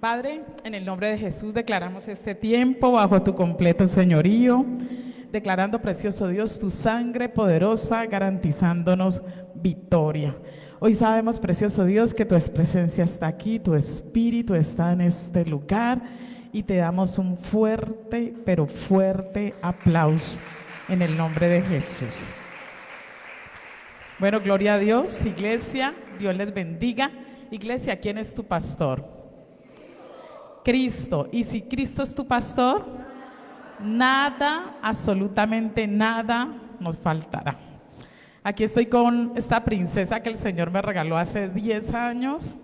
Padre, en el nombre de Jesús declaramos este tiempo bajo tu completo señorío, declarando, precioso Dios, tu sangre poderosa, garantizándonos victoria. Hoy sabemos, precioso Dios, que tu presencia está aquí, tu espíritu está en este lugar y te damos un fuerte, pero fuerte aplauso en el nombre de Jesús. Bueno, gloria a Dios, iglesia, Dios les bendiga. Iglesia, ¿quién es tu pastor? Cristo. Y si Cristo es tu pastor, nada, absolutamente nada nos faltará. Aquí estoy con esta princesa que el Señor me regaló hace 10 años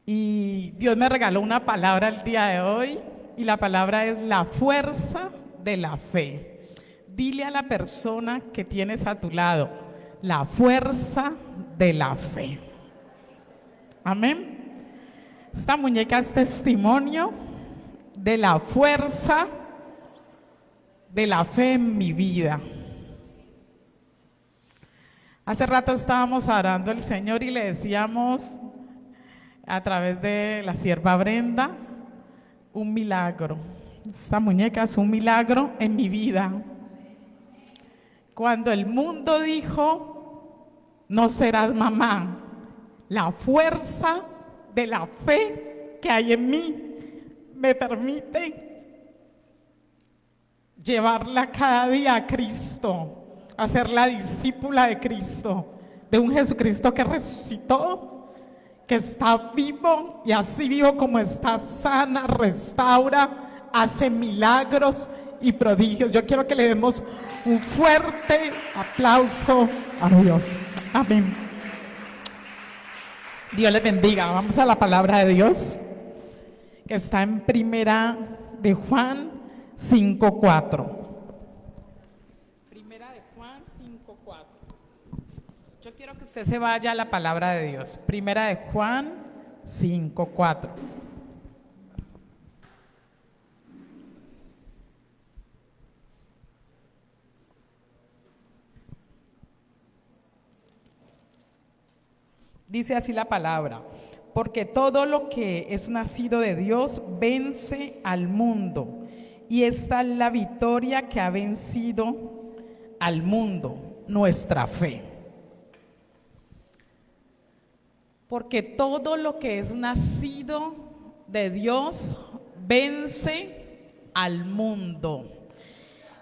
y Dios me regaló una palabra el día de hoy y la palabra es la fuerza de la fe. Dile a la persona que tienes a tu lado, la fuerza de la fe. Amén. Esta muñeca es testimonio de la fuerza de la fe en mi vida. Hace rato estábamos orando al Señor y le decíamos a través de la sierva Brenda, un milagro. Esta muñeca es un milagro en mi vida. Cuando el mundo dijo, no serás mamá, la fuerza de la fe que hay en mí me permite llevarla cada día a Cristo, a ser la discípula de Cristo, de un Jesucristo que resucitó, que está vivo y así vivo como está, sana, restaura, hace milagros y prodigios. Yo quiero que le demos un fuerte aplauso a Dios. Amén. Dios les bendiga. Vamos a la palabra de Dios, que está en Primera de Juan 5:4. Primera de Juan 5:4. Yo quiero que usted se vaya a la palabra de Dios. Primera de Juan 5:4. Dice así la palabra: porque todo lo que es nacido de Dios vence al mundo, y esta es la victoria que ha vencido al mundo, nuestra fe. Porque todo lo que es nacido de Dios vence al mundo.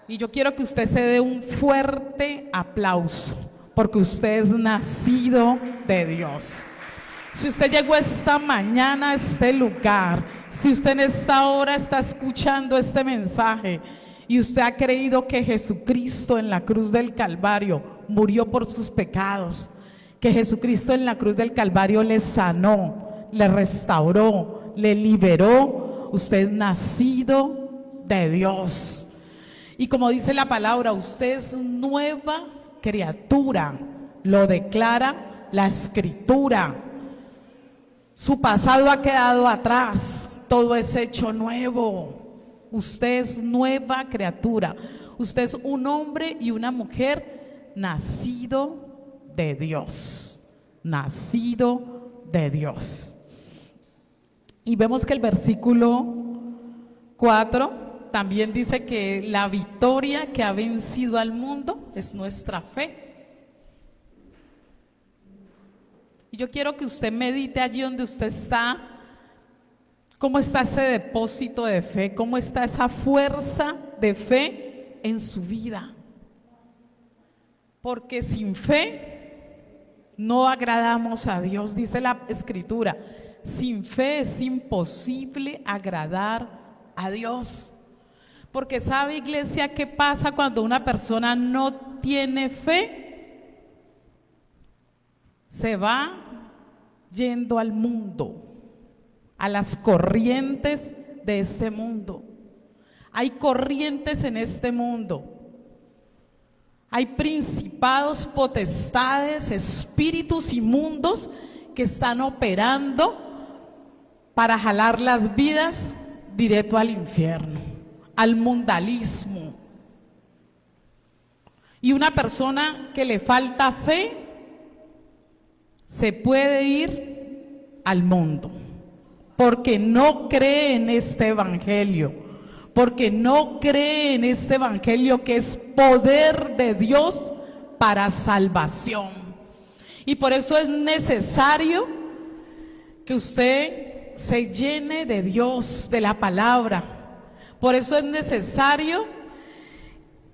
Y yo quiero que usted se dé un fuerte aplauso, porque usted es nacido de Dios. Si usted llegó esta mañana a este lugar, si usted en esta hora está escuchando este mensaje y usted ha creído que Jesucristo en la cruz del Calvario murió por sus pecados, que Jesucristo en la cruz del Calvario le sanó, le restauró, le liberó, usted es nacido de Dios. Y como dice la palabra, usted es nueva criatura, lo declara la Escritura. Su pasado ha quedado atrás, todo es hecho nuevo. Usted es nueva criatura. Usted es un hombre y una mujer nacido de Dios, nacido de Dios. Y vemos que el versículo 4 también dice que la victoria que ha vencido al mundo es nuestra fe. Y yo quiero que usted medite allí donde usted está, cómo está ese depósito de fe, cómo está esa fuerza de fe en su vida. Porque sin fe no agradamos a Dios, dice la Escritura. Sin fe es imposible agradar a Dios. Porque ¿sabe, iglesia, qué pasa cuando una persona no tiene fe? Se va yendo al mundo, a las corrientes de este mundo. Hay corrientes en este mundo. Hay principados, potestades, espíritus inmundos que están operando para jalar las vidas directo al infierno, al mundialismo. Y una persona que le falta fe se puede ir al mundo. porque no cree en este evangelio, porque no cree en este evangelio que es poder de Dios para salvación. Y por eso es necesario que usted se llene de Dios, de la palabra. Por eso es necesario,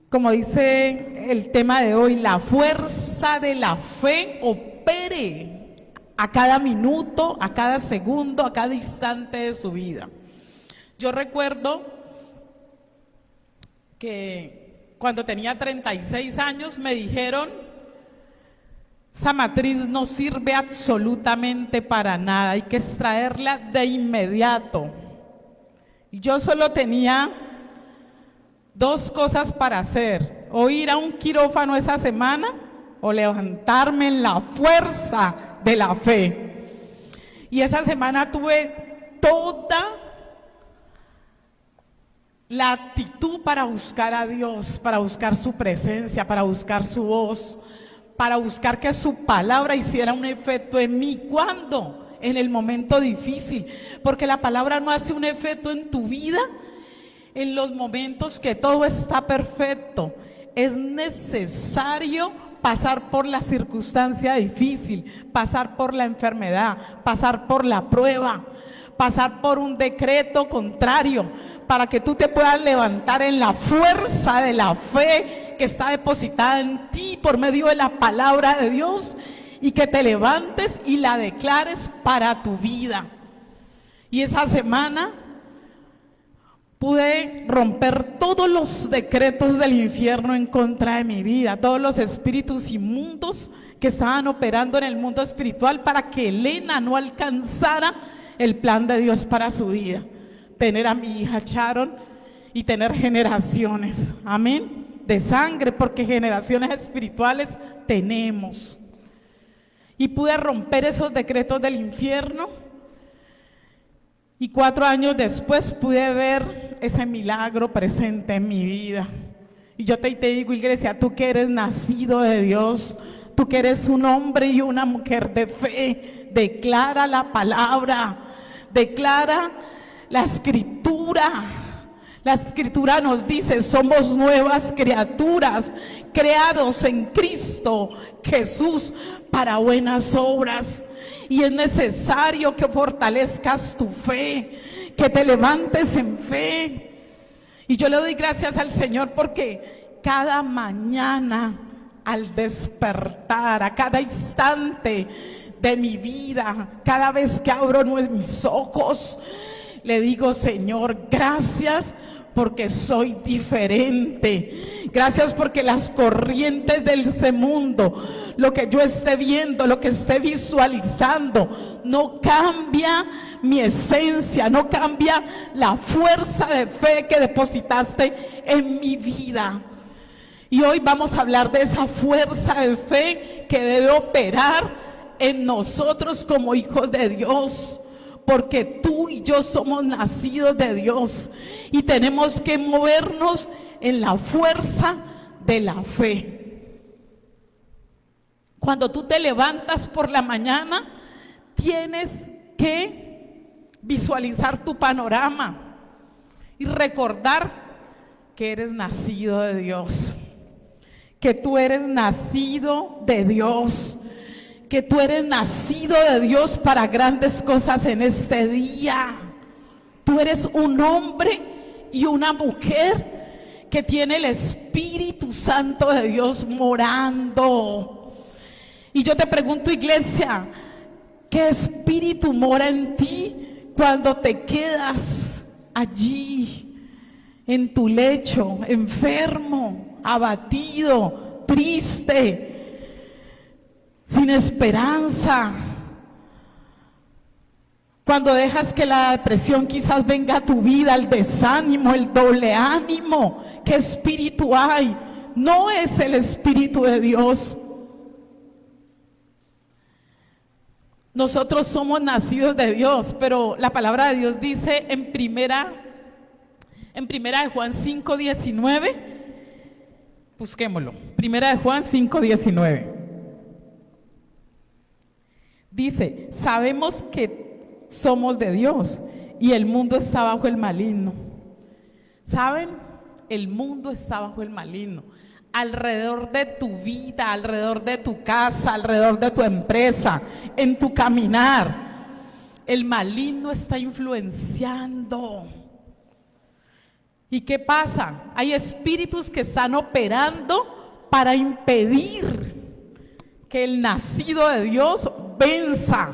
como dice el tema de hoy, la fuerza de la fe opere a cada minuto, a cada segundo, a cada instante de su vida. Yo recuerdo que cuando tenía 36 años me dijeron: esa matriz no sirve absolutamente para nada, hay que extraerla de inmediato. Y yo solo tenía dos cosas para hacer: o ir a un quirófano esa semana o levantarme en la fuerza de la fe. Y esa semana tuve toda la actitud para buscar a Dios, para buscar su presencia, para buscar su voz, para buscar que su palabra hiciera un efecto en mí. ¿Cuándo? En el momento difícil, porque la palabra no hace un efecto en tu vida en los momentos que todo está perfecto. Es necesario pasar por la circunstancia difícil, pasar por la enfermedad, pasar por la prueba, pasar por un decreto contrario, para que tú te puedas levantar en la fuerza de la fe que está depositada en ti por medio de la palabra de Dios, y que te levantes y la declares para tu vida. Y esa semana pude romper todos los decretos del infierno en contra de mi vida, todos los espíritus inmundos que estaban operando en el mundo espiritual para que Elena no alcanzara el plan de Dios para su vida. Tener a mi hija Sharon y tener generaciones, amén, de sangre, porque generaciones espirituales tenemos. Y pude romper esos decretos del infierno, y 4 años después pude ver ese milagro presente en mi vida. Y yo te digo, iglesia, tú que eres nacido de Dios, tú que eres un hombre y una mujer de fe, declara la palabra, declara la escritura. La escritura nos dice: somos nuevas criaturas, creados en Cristo Jesús para buenas obras. Y es necesario que fortalezcas tu fe, que te levantes en fe. Y yo le doy gracias al Señor porque cada mañana al despertar, a cada instante de mi vida, cada vez que abro mis ojos, le digo: Señor, gracias porque soy diferente. Gracias porque las corrientes de ese mundo, lo que yo esté viendo, lo que esté visualizando, no cambia mi esencia, no cambia la fuerza de fe que depositaste en mi vida. Y hoy vamos a hablar de esa fuerza de fe que debe operar en nosotros como hijos de Dios. Porque tú y yo somos nacidos de Dios y tenemos que movernos en la fuerza de la fe. Cuando tú te levantas por la mañana, tienes que visualizar tu panorama y recordar que eres nacido de Dios, que tú eres nacido de Dios, que tú eres nacido de Dios para grandes cosas en este día. Tú eres un hombre y una mujer que tiene el Espíritu Santo de Dios morando. Y yo te pregunto, iglesia, ¿qué espíritu mora en ti cuando te quedas allí en tu lecho, enfermo, abatido, triste, sin esperanza? Cuando dejas que la depresión quizás venga a tu vida, el desánimo, el doble ánimo, ¿qué espíritu hay? No es el Espíritu de Dios. Nosotros somos nacidos de Dios, pero la palabra de Dios dice en primera de Juan 5:19, busquémoslo, primera de Juan 5:19. Dice: sabemos que somos de Dios y el mundo está bajo el maligno. ¿Saben? El mundo está bajo el maligno. Alrededor de tu vida, alrededor de tu casa, alrededor de tu empresa, en tu caminar, el maligno está influenciando. ¿Y qué pasa? Hay espíritus que están operando para impedir que el nacido de Dios venza.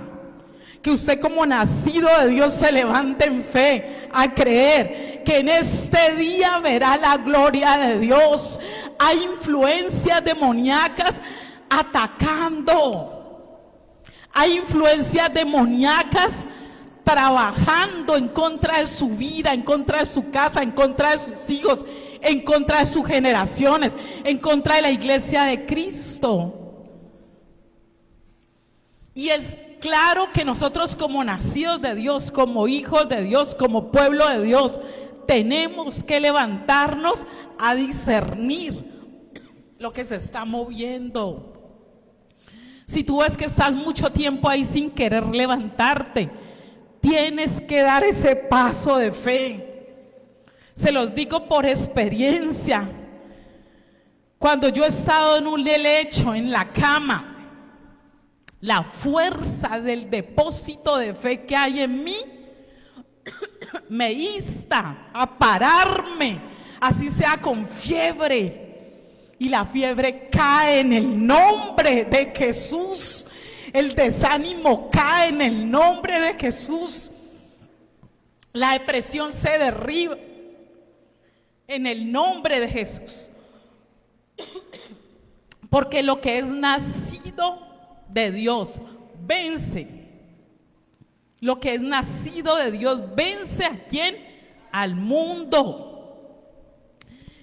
Que usted como nacido de Dios se levante en fe a creer que en este día verá la gloria de Dios. Hay influencias demoníacas atacando. Hay influencias demoníacas trabajando en contra de su vida, en contra de su casa, en contra de sus hijos, en contra de sus generaciones, en contra de la iglesia de Cristo. Y es claro que nosotros como nacidos de Dios, como hijos de Dios, como pueblo de Dios, tenemos que levantarnos a discernir lo que se está moviendo. Si tú ves que estás mucho tiempo ahí sin querer levantarte, tienes que dar ese paso de fe. Se los digo por experiencia. Cuando yo he estado en un lecho, en la cama, la fuerza del depósito de fe que hay en mí me insta a pararme, así sea con fiebre, y la fiebre cae en el nombre de Jesús, el desánimo cae en el nombre de Jesús, la depresión se derriba en el nombre de Jesús, porque lo que es nacido de Dios vence. Lo que es nacido de Dios vence ¿a quién? Al mundo.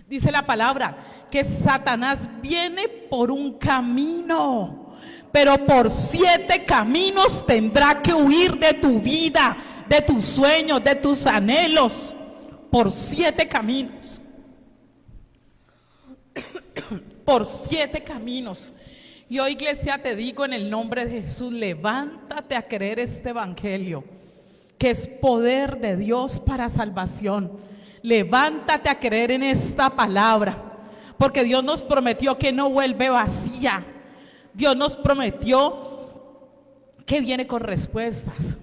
Dice la palabra que Satanás viene por un camino, pero por 7 caminos tendrá que huir de tu vida, de tus sueños, de tus anhelos. Por 7 caminos. Por 7 caminos. Y hoy, iglesia, te digo en el nombre de Jesús, levántate a creer este evangelio, que es poder de Dios para salvación. Levántate a creer en esta palabra, porque Dios nos prometió que no vuelve vacía. Dios nos prometió que viene con respuestas,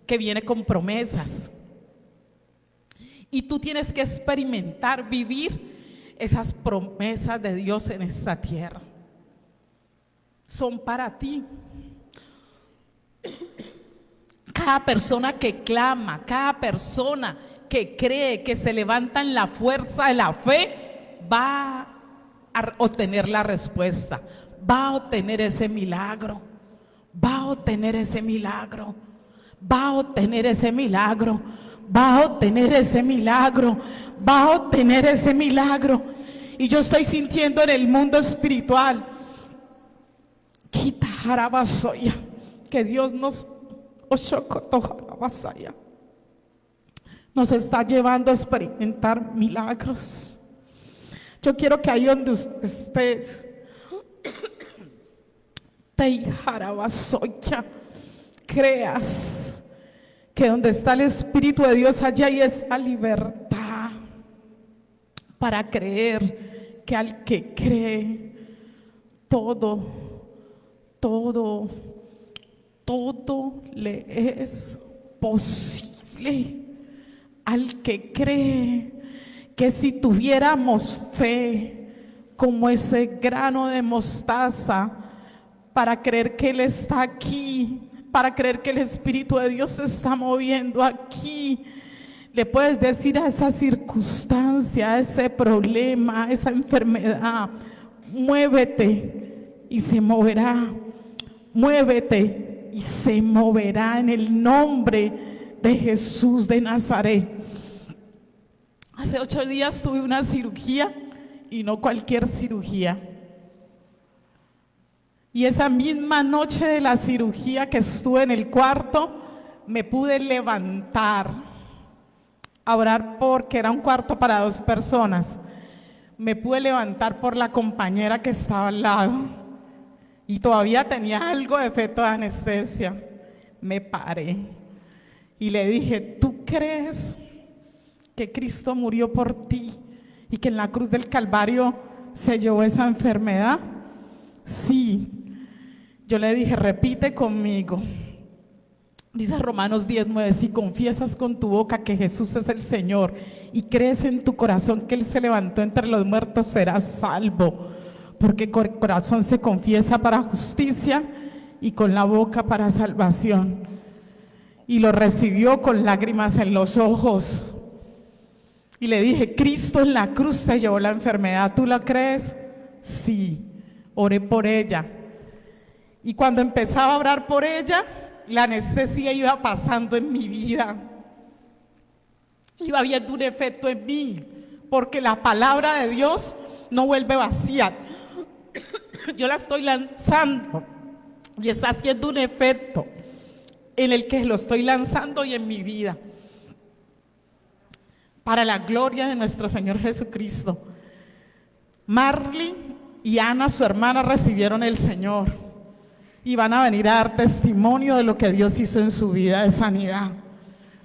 que viene con promesas. Y tú tienes que experimentar, vivir esas promesas de Dios en esta tierra. Son para ti. Cada persona que clama, cada persona que cree, que se levanta en la fuerza de la fe, va a obtener la respuesta, va a obtener ese milagro, va a obtener ese milagro, va a obtener ese milagro, va a obtener ese milagro, va a obtener ese milagro. Y yo estoy sintiendo en el mundo espiritual que Dios nos está llevando a experimentar milagros. Yo quiero que ahí donde estés, creas que donde está el Espíritu de Dios, allá hay esa libertad para creer que al que cree todo le es posible. Al que cree que si tuviéramos fe como ese grano de mostaza, para creer que Él está aquí, para creer que el Espíritu de Dios se está moviendo aquí, le puedes decir a esa circunstancia, a ese problema, a esa enfermedad, muévete y se moverá. Muévete y se moverá en el nombre de Jesús de Nazaret. Hace 8 días tuve una cirugía, y no cualquier cirugía. Y esa misma noche de la cirugía que estuve en el cuarto, me pude levantar a orar, porque era un cuarto para 2 personas. Me pude levantar por la compañera que estaba al lado. Y todavía tenía algo de efecto de anestesia. Me paré y le dije, ¿tú crees que Cristo murió por ti y que en la cruz del Calvario se llevó esa enfermedad? Sí. Yo le dije, repite conmigo. Dice Romanos 10:9, si confiesas con tu boca que Jesús es el Señor y crees en tu corazón que Él se levantó entre los muertos, serás salvo. Porque con el corazón se confiesa para justicia y con la boca para salvación. Y lo recibió con lágrimas en los ojos. Y le dije, Cristo en la cruz se llevó la enfermedad, ¿tú la crees? Sí. Oré por ella. Y cuando empezaba a orar por ella, la anestesia iba pasando en mi vida. Iba viendo un efecto en mí, porque la palabra de Dios no vuelve vacía. Yo la estoy lanzando y está haciendo un efecto en el que lo estoy lanzando y en mi vida. Para la gloria de nuestro Señor Jesucristo. Marley y Ana, su hermana, recibieron el Señor y van a venir a dar testimonio de lo que Dios hizo en su vida de sanidad.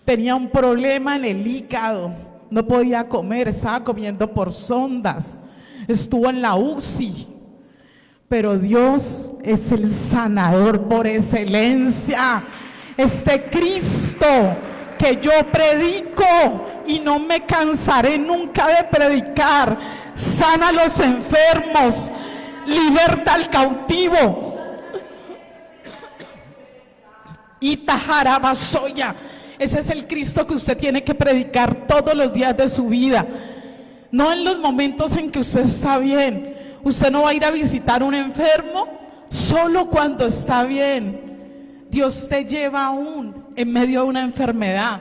Tenía un problema en el hígado, no podía comer, estaba comiendo por sondas, estuvo en la UCI, pero Dios es el sanador por excelencia. Este Cristo que yo predico y no me cansaré nunca de predicar, sana a los enfermos, liberta al cautivo. Y Tajarabasoya, ese es el Cristo que usted tiene que predicar todos los días de su vida, no en los momentos en que usted está bien. Usted no va a ir a visitar a un enfermo solo cuando está bien. Dios te lleva aún en medio de una enfermedad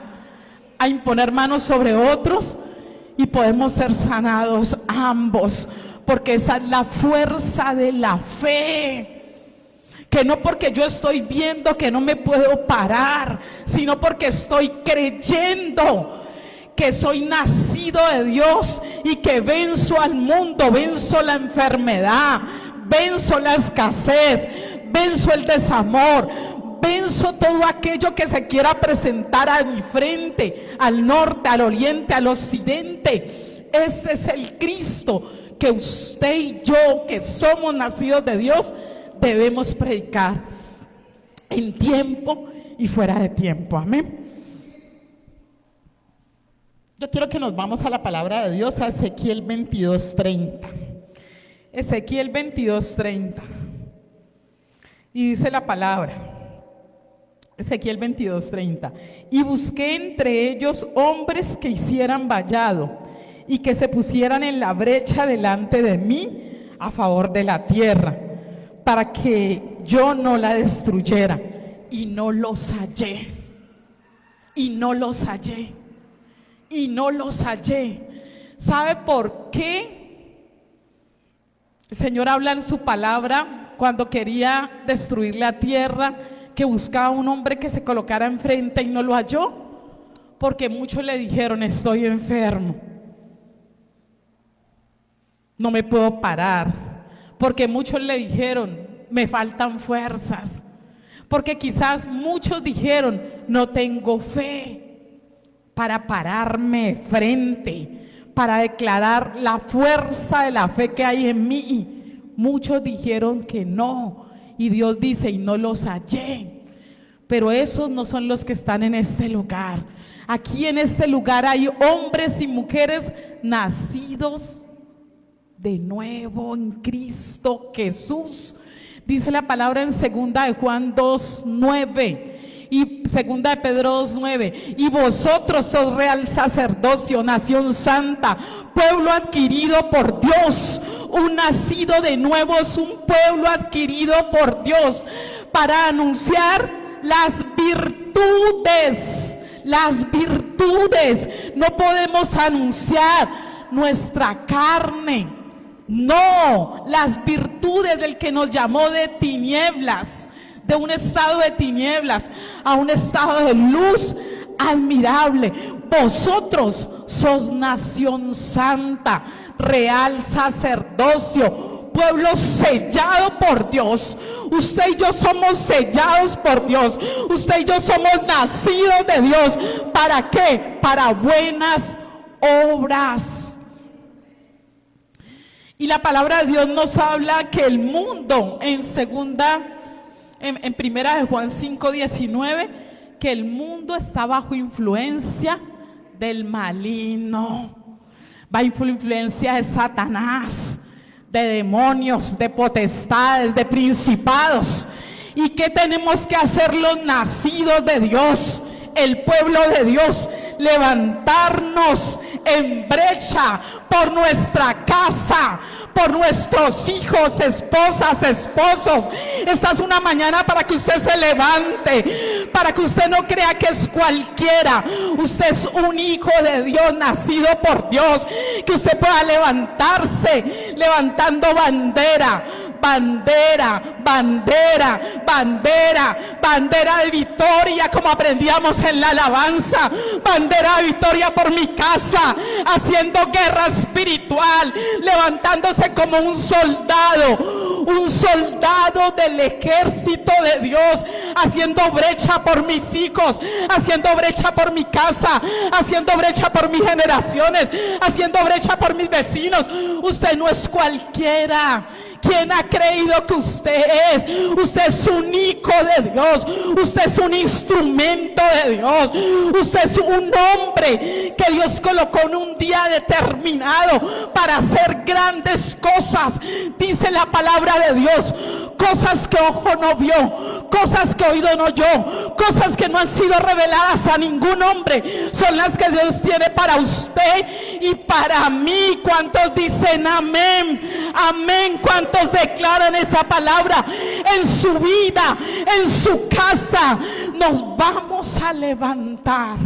a imponer manos sobre otros y podemos ser sanados ambos, porque esa es la fuerza de la fe. Que no porque yo estoy viendo que no me puedo parar, sino porque estoy creyendo que soy nacido de Dios y que venzo al mundo, venzo la enfermedad, venzo la escasez, venzo el desamor, venzo todo aquello que se quiera presentar a mi frente, al norte, al oriente, al occidente. Ese es el Cristo que usted y yo, que somos nacidos de Dios, debemos predicar en tiempo y fuera de tiempo. Amén. Yo quiero que nos vamos a la palabra de Dios, a Ezequiel 22:30. Ezequiel 22:30. Y dice la palabra, Ezequiel 22:30. Y busqué entre ellos hombres que hicieran vallado y que se pusieran en la brecha delante de mí a favor de la tierra, para que yo no la destruyera, y no los hallé, y no los hallé, y no los hallé. ¿Sabe por qué? El Señor habla en su palabra cuando quería destruir la tierra, que buscaba un hombre que se colocara enfrente y no lo halló, porque muchos le dijeron, estoy enfermo, no me puedo parar. Porque muchos le dijeron, me faltan fuerzas. Porque quizás muchos dijeron, no tengo fe para pararme frente, para declarar la fuerza de la fe que hay en mí. Muchos dijeron que no, y Dios dice, y no los hallé. Pero esos no son los que están en este lugar. Aquí en este lugar hay hombres y mujeres nacidos de nuevo en Cristo Jesús. Dice la palabra en 2 de Juan 2:9 y 2 de Pedro 2:9. Y vosotros sos real sacerdocio, nación santa, pueblo adquirido por Dios, un nacido de nuevo, es un pueblo adquirido por Dios, para anunciar las virtudes. Las virtudes. No podemos anunciar nuestra carne. No, las virtudes del que nos llamó de tinieblas, de un estado de tinieblas a un estado de luz admirable. Vosotros sos nación santa, real sacerdocio, pueblo sellado por Dios. Usted y yo somos sellados por Dios. Usted y yo somos nacidos de Dios. ¿Para qué? Para buenas obras. Y la palabra de Dios nos habla que el mundo, en primera de Juan 5:19, que el mundo está bajo influencia del maligno, bajo influencia de Satanás, de demonios, de potestades, de principados. ¿Y qué tenemos que hacer los nacidos de Dios, el pueblo de Dios? Levantarnos en brecha por nuestra casa, por nuestros hijos, esposas, esposos. Esta es una mañana para que usted se levante, para que usted no crea que es cualquiera. Usted es un hijo de Dios, nacido por Dios. Que usted pueda levantarse, levantando bandera, bandera, bandera, bandera, bandera de victoria, como aprendíamos en la alabanza. Bandera de victoria por mi casa, haciendo guerra espiritual, levantándose como un soldado del ejército de Dios, haciendo brecha por mis hijos, haciendo brecha por mi casa, haciendo brecha por mis generaciones, haciendo brecha por mis vecinos. Usted no es cualquiera. ¿Quién ha creído que usted es? Usted es un hijo de Dios. Usted es un instrumento de Dios. Usted es un hombre que Dios colocó en un día determinado para hacer grandes cosas. Dice la palabra de Dios: cosas que ojo no vio, cosas que oído no oyó, cosas que no han sido reveladas a ningún hombre, son las que Dios tiene para usted y para mí. ¿Cuántos dicen amén? Amén. ¿Cuántos declaran esa palabra en su vida, en su casa? Nos vamos a levantar.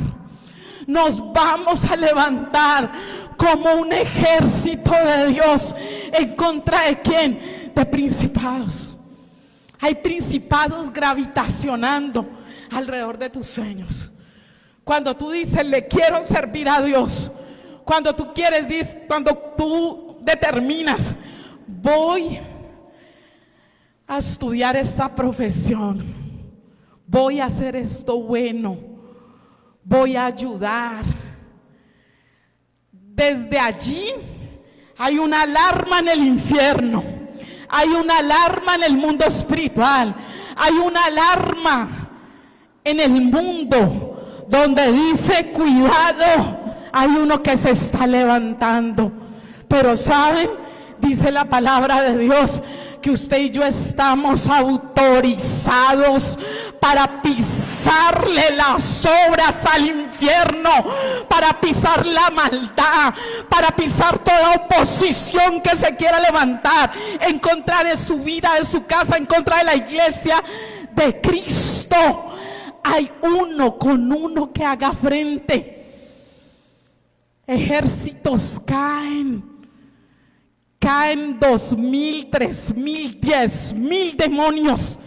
Nos vamos a levantar como un ejército de Dios. ¿En contra de quién? De principados. Hay principados gravitacionando alrededor de tus sueños. Cuando tú dices, le quiero servir a Dios, cuando tú quieres, cuando tú determinas, voy a estudiar esta profesión, voy a hacer esto bueno, voy a ayudar. Desde allí hay una alarma en el infierno, hay una alarma en el mundo espiritual, hay una alarma en el mundo donde dice: cuidado, hay uno que se está levantando. Pero ¿saben? Dice la palabra de Dios que usted y yo estamos autorizados para pisarle las obras al infierno, para pisar la maldad, para pisar toda oposición que se quiera levantar en contra de su vida, de su casa, en contra de la iglesia de Cristo. Hay uno con uno que haga frente. Ejércitos caen 2,000, 3,000, 10,000 demonios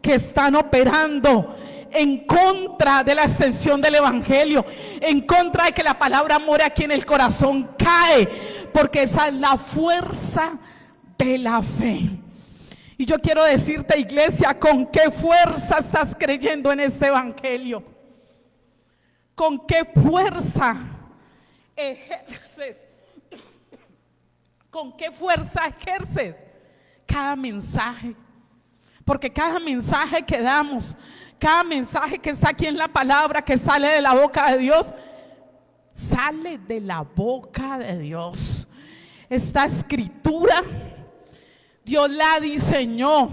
que están operando en contra de la extensión del evangelio, en contra de que la palabra more aquí en el corazón. Cae, porque esa es la fuerza de la fe. Y yo quiero decirte, iglesia, ¿con qué fuerza estás creyendo en este evangelio? ¿Con qué fuerza ejerces? ¿Con qué fuerza ejerces cada mensaje? Porque cada mensaje que damos, cada mensaje que está aquí en la palabra, que sale de la boca de Dios, sale de la boca de Dios. Esta escritura Dios la diseñó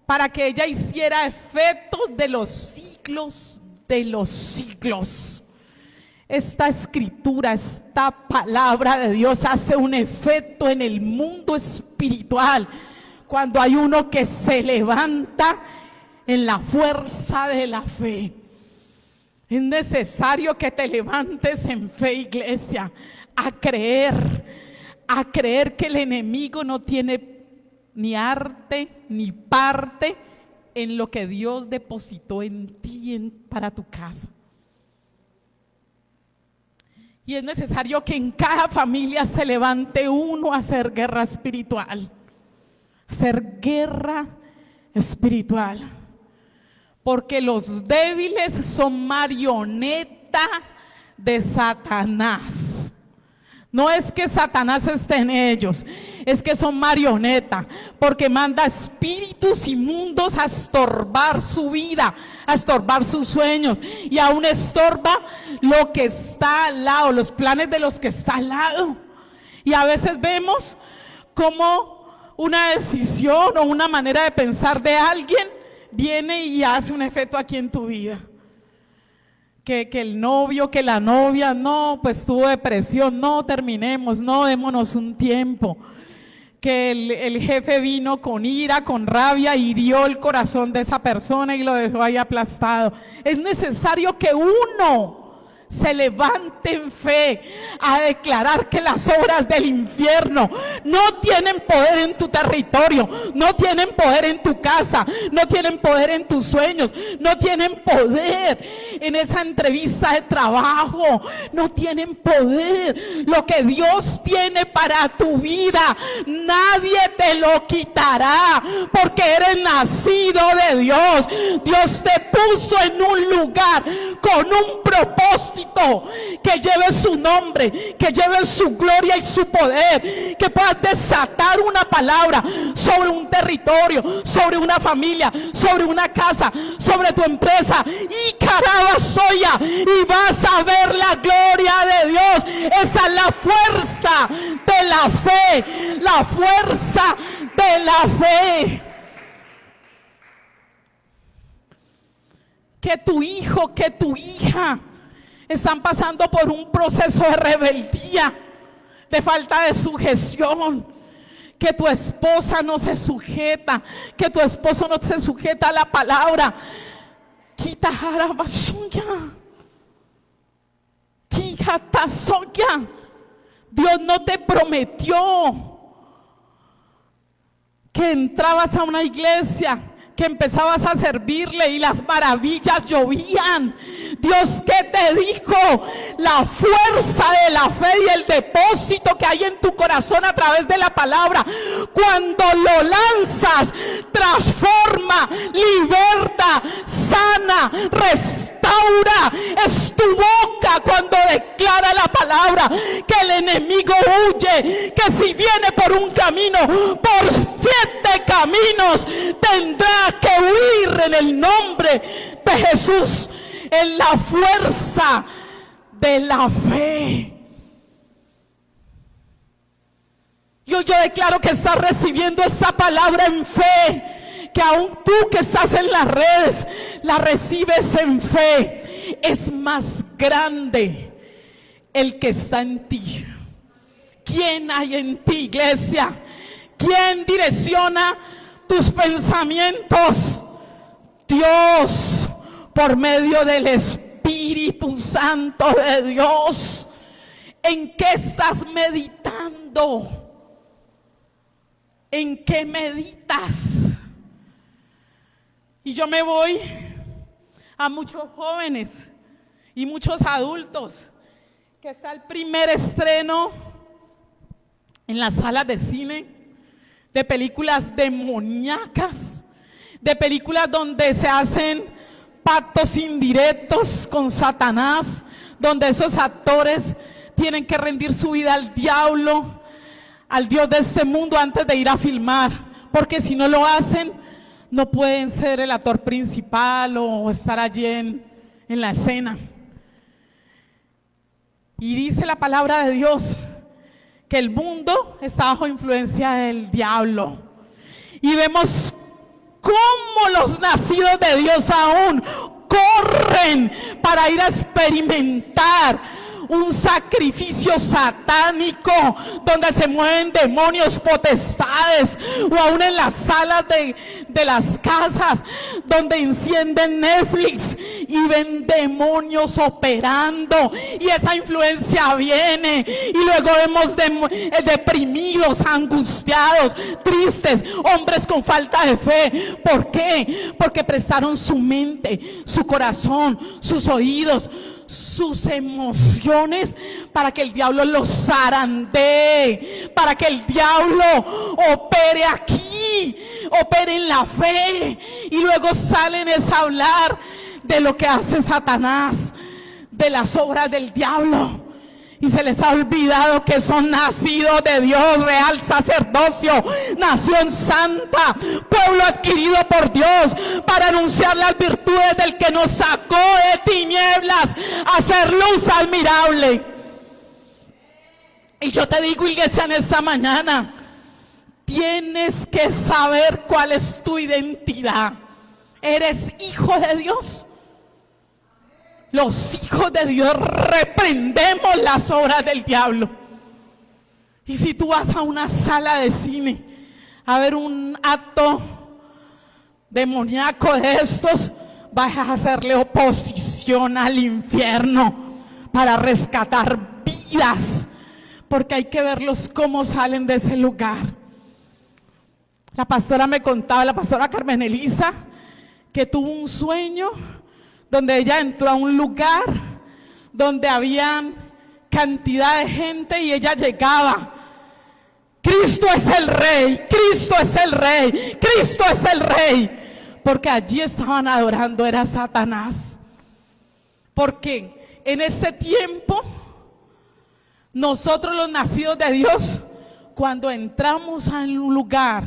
para que ella hiciera efectos de los siglos de los siglos. Esta escritura, esta palabra de Dios hace un efecto en el mundo espiritual cuando hay uno que se levanta en la fuerza de la fe. Es necesario que te levantes en fe, iglesia, a creer que el enemigo no tiene ni arte ni parte en lo que Dios depositó en ti para tu casa. Y es necesario que en cada familia se levante uno a hacer guerra espiritual. hacer guerra espiritual. Porque los débiles son marioneta de Satanás. No es que Satanás esté en ellos, es que son marioneta, porque manda espíritus inmundos a estorbar su vida, a estorbar sus sueños, y aún estorba lo que está al lado, los planes de los que está al lado. Y a veces vemos como una decisión o una manera de pensar de alguien viene y hace un efecto aquí en tu vida. Que el novio, que la novia, no, pues tuvo depresión, no, terminemos, no, démonos un tiempo. Que el jefe vino con ira, con rabia, hirió el corazón de esa persona y lo dejó ahí aplastado. Es necesario que uno se levante en fe a declarar que las obras del infierno no tienen poder en tu territorio, no tienen poder en tu casa, no tienen poder en tus sueños, no tienen poder en esa entrevista de trabajo, no tienen poder. Lo que Dios tiene para tu vida, nadie te lo quitará, porque eres nacido de Dios. Dios te puso en un lugar con un propósito, que lleve su nombre, que lleve su gloria y su poder, que puedas desatar una palabra sobre un territorio, sobre una familia, sobre una casa, sobre tu empresa, y caraba soya, y vas a ver la gloria de Dios. Esa es la fuerza de la fe, la fuerza de la fe. Que tu hijo, que tu hija están pasando por un proceso de rebeldía, de falta de sujeción. Que tu esposa no se sujeta, que tu esposo no se sujeta a la palabra. Quita jarabasuya, quita soya. Dios no te prometió que entrabas a una iglesia, que empezabas a servirle y las maravillas llovían. Dios, ¿qué te dijo? La fuerza de la fe y el depósito que hay en tu corazón a través de la palabra, cuando lo lanzas, transforma, liberta, sana, restaura. Es tu boca cuando declara la palabra, que el enemigo huye, que si viene por un camino, por 7 caminos tendrá que huir en el nombre de Jesús. En la fuerza de la fe. Yo declaro que estás recibiendo esta palabra en fe, que aún tú que estás en las redes la recibes en fe. Es más grande el que está en ti. ¿Quién hay en ti, iglesia? ¿Quién direcciona tus pensamientos? Dios, por medio del Espíritu Santo de Dios. ¿En qué estás meditando? ¿En qué meditas? Y yo me voy a muchos jóvenes y muchos adultos, que está el primer estreno en las salas de cine de películas demoníacas, de películas donde se hacen pactos indirectos con Satanás, donde esos actores tienen que rendir su vida al diablo, al Dios de este mundo, antes de ir a filmar, porque si no lo hacen, no pueden ser el actor principal o estar allí en la escena. Y dice la palabra de Dios que el mundo está bajo influencia del diablo. Y vemos cómo los nacidos de Dios aún corren para ir a experimentar un sacrificio satánico donde se mueven demonios, potestades, o aún en las salas de las casas donde encienden Netflix y ven demonios operando, y esa influencia viene, y luego vemos deprimidos, angustiados, tristes, hombres con falta de fe. ¿Por qué? Porque prestaron su mente, su corazón, sus oídos, sus emociones para que el diablo los zarandee, para que el diablo opere aquí ti operen la fe y luego salen a hablar de lo que hace Satanás, de las obras del diablo. Y se les ha olvidado que son nacidos de Dios, real sacerdocio, nación santa, pueblo adquirido por Dios, para anunciar las virtudes del que nos sacó de tinieblas a hacer luz admirable. Y yo te digo, iglesia, en esta mañana, tienes que saber cuál es tu identidad. ¿Eres hijo de Dios? Los hijos de Dios reprendemos las obras del diablo. Y si tú vas a una sala de cine a ver un acto demoníaco de estos, vas a hacerle oposición al infierno para rescatar vidas, porque hay que verlos cómo salen de ese lugar. La pastora me contaba, la pastora Carmen Elisa, que tuvo un sueño donde ella entró a un lugar donde habían cantidad de gente y ella llegaba. Cristo es el Rey, Cristo es el Rey, Cristo es el Rey. Porque allí estaban adorando, era Satanás. Porque en ese tiempo, nosotros los nacidos de Dios, cuando entramos a un lugar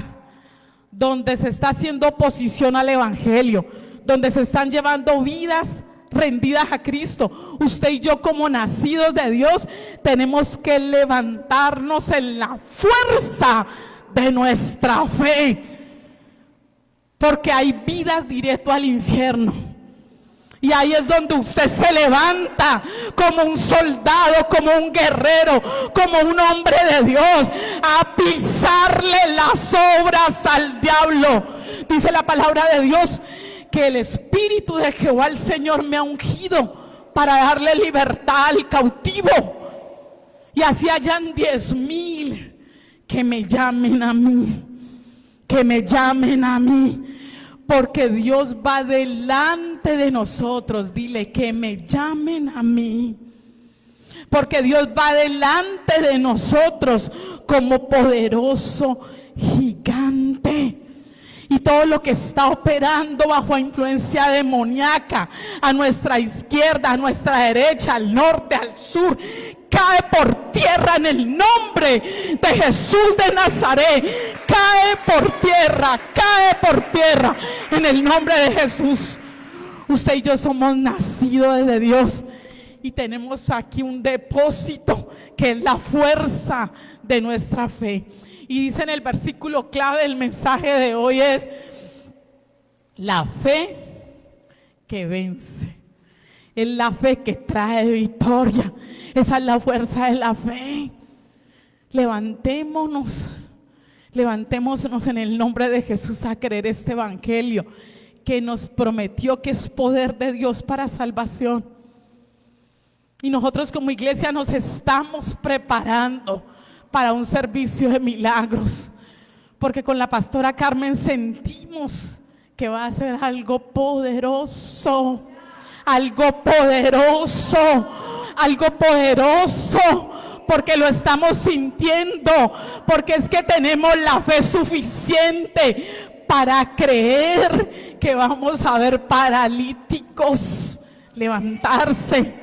donde se está haciendo oposición al evangelio, donde se están llevando vidas rendidas a Cristo, usted y yo como nacidos de Dios tenemos que levantarnos en la fuerza de nuestra fe, porque hay vidas directo al infierno. Y ahí es donde usted se levanta como un soldado, como un guerrero, como un hombre de Dios, a pisarle las obras al diablo. Dice la palabra de Dios que el Espíritu de Jehová el Señor me ha ungido para darle libertad al cautivo. Y así hayan 10,000 que me llamen a mí, que me llamen a mí. Porque Dios va delante de nosotros. Dile, que me llamen a mí. Porque Dios va delante de nosotros como poderoso gigante. Y todo lo que está operando bajo influencia demoníaca, a nuestra izquierda, a nuestra derecha, al norte, al sur, cae por tierra en el nombre de Jesús de Nazaret. Cae por tierra en el nombre de Jesús. Usted y yo somos nacidos de Dios y tenemos aquí un depósito que es la fuerza de nuestra fe. Y dice en el versículo clave del mensaje de hoy es: la fe que vence. Es la fe que trae victoria. Esa es la fuerza de la fe. Levantémonos en el nombre de Jesús a creer este evangelio que nos prometió que es poder de Dios para salvación. Y nosotros como iglesia nos estamos preparando para un servicio de milagros, porque con la pastora Carmen sentimos que va a ser algo poderoso, porque lo estamos sintiendo, porque es que tenemos la fe suficiente para creer que vamos a ver paralíticos levantarse,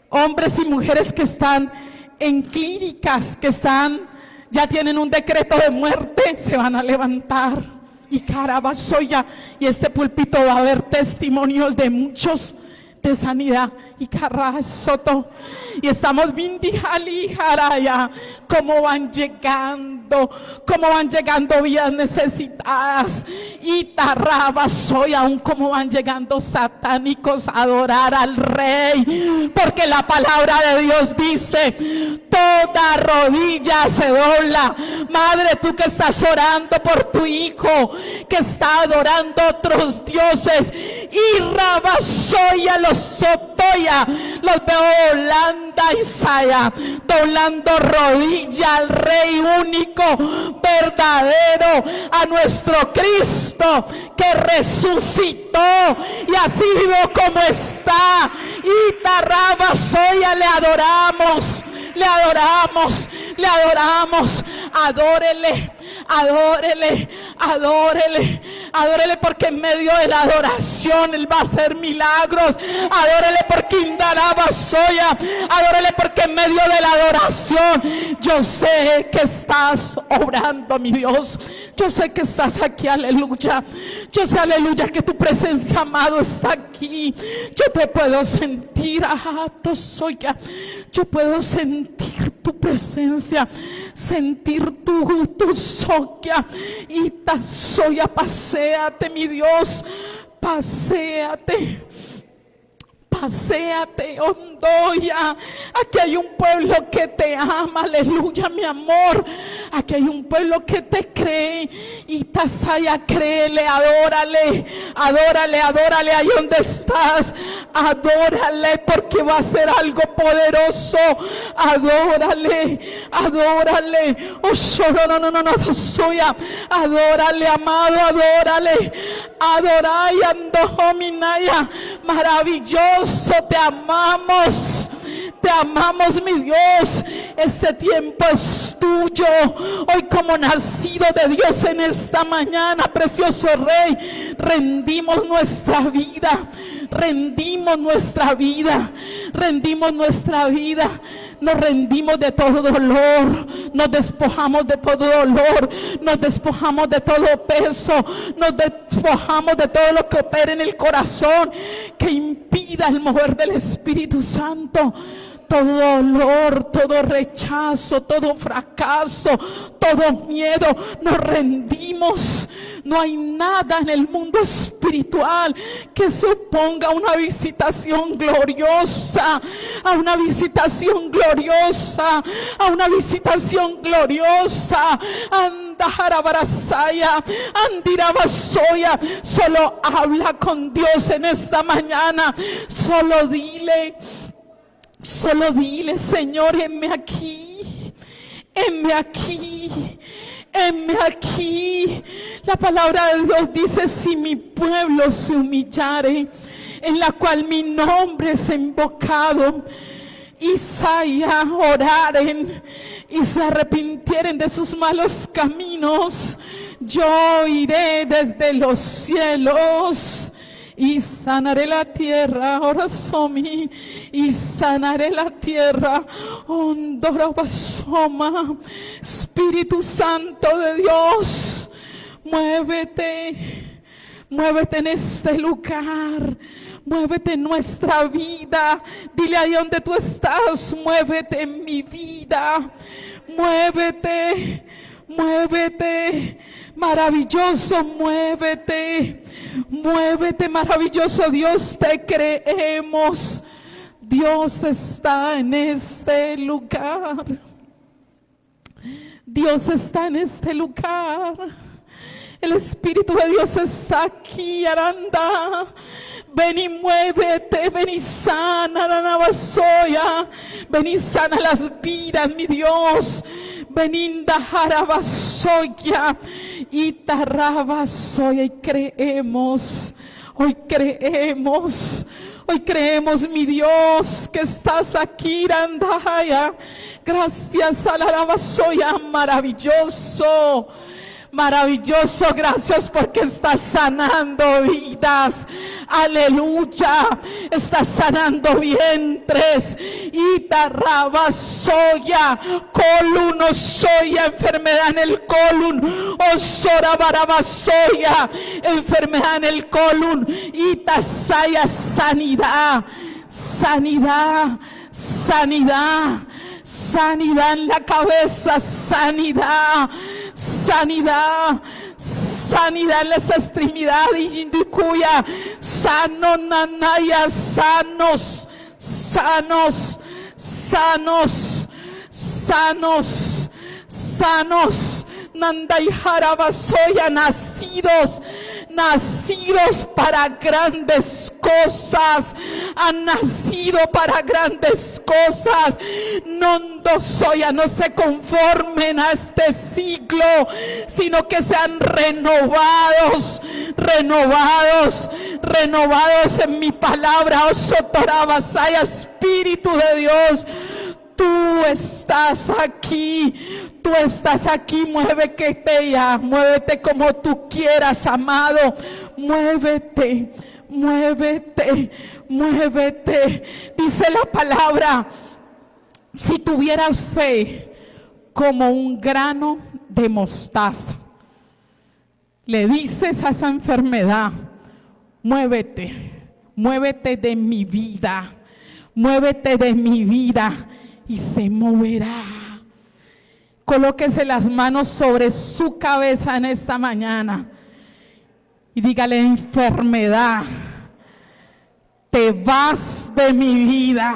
hombres y mujeres que están en clínicas, que ya tienen un decreto de muerte, se van a levantar. Y carabasoya, y este púlpito va a haber testimonios de muchos de sanidad. Y carrasoto, y estamos vindijali jaraya, cómo van llegando vidas necesitadas. Y tarrabasoya, aún cómo van llegando satánicos a adorar al Rey, porque la palabra de Dios dice: toda rodilla se dobla. Madre, tú que estás orando por tu hijo que está adorando otros dioses, y rabasoya los sotoya, los veo doblando rodilla al Rey único, verdadero, a nuestro Cristo que resucitó y así vivo como está. Y tarrabasoya, le le adoramos, le adoramos. Adórele, adórele, adórele, adórele, porque en medio de la adoración Él va a hacer milagros. Adórele porque indaraba soya, adórele porque en medio de la adoración yo sé que estás obrando, mi Dios. Yo sé que estás aquí, aleluya. Yo sé, aleluya, que tu presencia, amado, está aquí. Yo te puedo sentir, soya. Yo puedo sentir tu presencia, sentir tu soya. Y ta soya, paséate, mi Dios, paséate. Paséate, Ondoya. Aquí hay un pueblo que te ama, aleluya, mi amor. Aquí hay un pueblo que te cree. Y Tasaya, créele, adórale, adórale, adórale ahí donde estás. Adórale, porque va a ser algo poderoso. Adórale, adórale. Oh, soya. Adórale, amado, adórale. Adoray, andojominaya. Maravilloso. Te amamos, mi Dios. Este tiempo es tuyo. Hoy, como nacido de Dios en esta mañana, precioso Rey, rendimos nuestra vida, rendimos nuestra vida, rendimos nuestra vida. Nos rendimos de todo dolor, nos despojamos de todo dolor, nos despojamos de todo peso, nos despojamos de todo lo que opera en el corazón que impida el mover del Espíritu Santo. Todo dolor, todo rechazo, todo fracaso, todo miedo, nos rendimos. No hay nada en el mundo espiritual que se oponga a una visitación gloriosa, a una visitación gloriosa, a una visitación gloriosa. Andaharabarasaya, Andirabasoya. Solo habla con Dios en esta mañana. Solo dile, Señor, heme aquí, heme aquí, heme aquí. La palabra de Dios dice: si mi pueblo se humillare, en la cual mi nombre es invocado, Isaías, oraren y se arrepintieren de sus malos caminos, yo iré desde los cielos y sanaré la tierra. Ahora somi, y sanaré la tierra. Ondorabasoma. Espíritu Santo de Dios, muévete, muévete en este lugar. Muévete en nuestra vida. Dile ahí donde tú estás: muévete en mi vida. Muévete, muévete. Maravilloso, muévete. Muévete, maravilloso Dios, te creemos. Dios está en este lugar. Dios está en este lugar. El Espíritu de Dios está aquí, Aranda. Ven y muévete, ven y sana la navasoya, ven y sana las vidas, mi Dios. Ven y dajarabasoya y tarrabasoya. Y creemos, hoy creemos. Hoy creemos, mi Dios, que estás aquí, Randaya. Gracias a la navasoya, maravilloso. Maravilloso, gracias porque estás sanando vidas. Aleluya, estás sanando vientres. Itarrabasoya, colon, soya, enfermedad en el colon. Osora barabasoya, enfermedad en el colon. Itasaya, sanidad, sanidad, sanidad. Sanidad en la cabeza, sanidad, sanidad, sanidad en las extremidades, Yindukuya, sano, nanaya, sanos, sanos, sanos, sanos, sanos, Nandayharabasoya, nacidos, nacidos para grandes cosas, han nacido para grandes cosas. Nondosoya, no se conformen a este siglo, sino que sean renovados, renovados, renovados en mi palabra. Osotorabasaya, Espíritu de Dios, Tú estás aquí, muévete ya, muévete como tú quieras, amado, muévete. Dice la palabra, si tuvieras fe como un grano de mostaza, le dices a esa enfermedad, muévete de mi vida, y se moverá. Colóquese las manos sobre su cabeza en esta mañana y dígale: enfermedad, te vas de mi vida,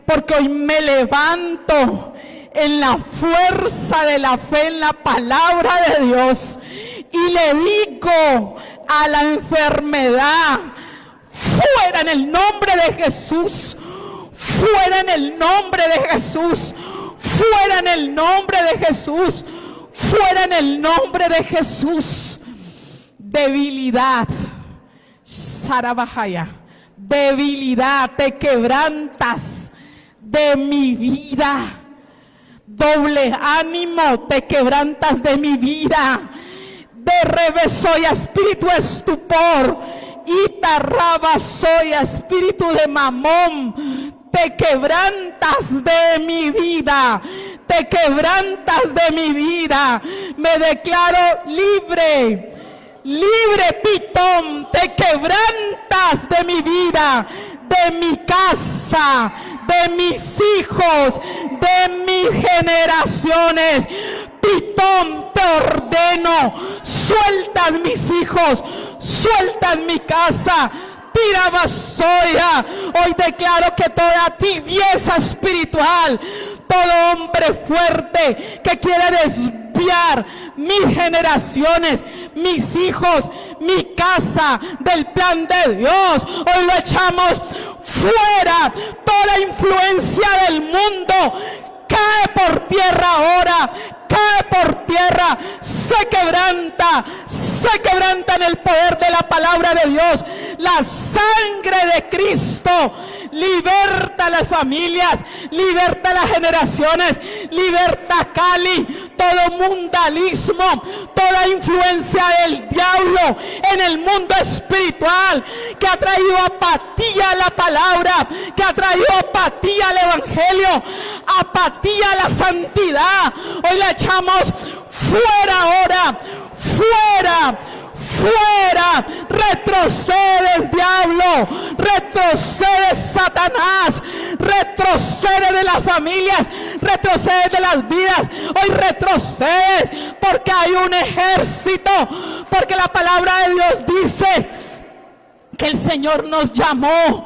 porque hoy me levanto en la fuerza de la fe, en la palabra de Dios, y le digo a la enfermedad: fuera en el nombre de Jesús, fuera en el nombre de Jesús, fuera en el nombre de Jesús, fuera en el nombre de Jesús. Debilidad, Sarabajaya, debilidad, te quebrantas de mi vida. Doble ánimo, te quebrantas de mi vida. De revés soy espíritu estupor, Itarraba soy espíritu de mamón. Te quebrantas de mi vida, te quebrantas de mi vida. Me declaro libre, Pitón. Te quebrantas de mi vida, de mi casa, de mis hijos, de mis generaciones. Pitón, te ordeno, sueltas mis hijos, sueltas mi casa. Tirabasoya, hoy declaro que toda tibieza espiritual, todo hombre fuerte que quiere desviar mis generaciones, mis hijos, mi casa del plan de Dios, hoy lo echamos fuera. Toda influencia del mundo cae por tierra ahora, cae por tierra, se quebranta en el poder de la palabra de Dios. La sangre de Cristo liberta a las familias, liberta a las generaciones, liberta a Cali. Todo mundalismo, toda influencia del diablo en el mundo espiritual que ha traído apatía a la palabra, que ha traído apatía al evangelio, apatía a la santidad, hoy la echamos fuera ahora, fuera. Retrocedes, diablo, retrocedes, Satanás, retrocedes de las familias, retrocedes de las vidas. Hoy retrocedes porque hay un ejército, porque la palabra de Dios dice que el Señor nos llamó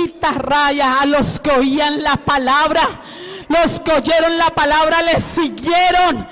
Itarraya a los que oían la palabra. Los que oyeron la palabra le siguieron.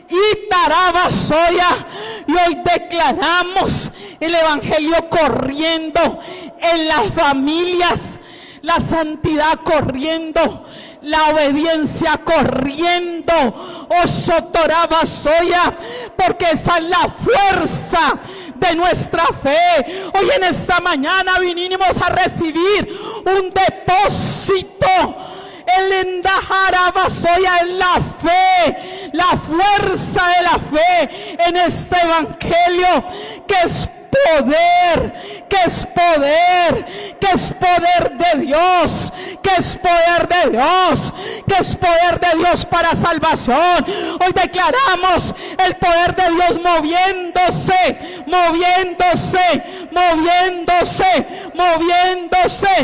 Y Tarabasoya, y hoy declaramos el evangelio corriendo en las familias, la santidad corriendo, la obediencia corriendo. Osotorabasoya, porque esa es la fuerza de nuestra fe. Hoy en esta mañana vinimos a recibir un depósito. El endajarabasoya en la fe, la fuerza de la fe en este evangelio, que es poder, que es poder, que es poder de Dios, que es poder de Dios, que es poder de Dios para salvación. Hoy declaramos el poder de Dios moviéndose, moviéndose, moviéndose, moviéndose.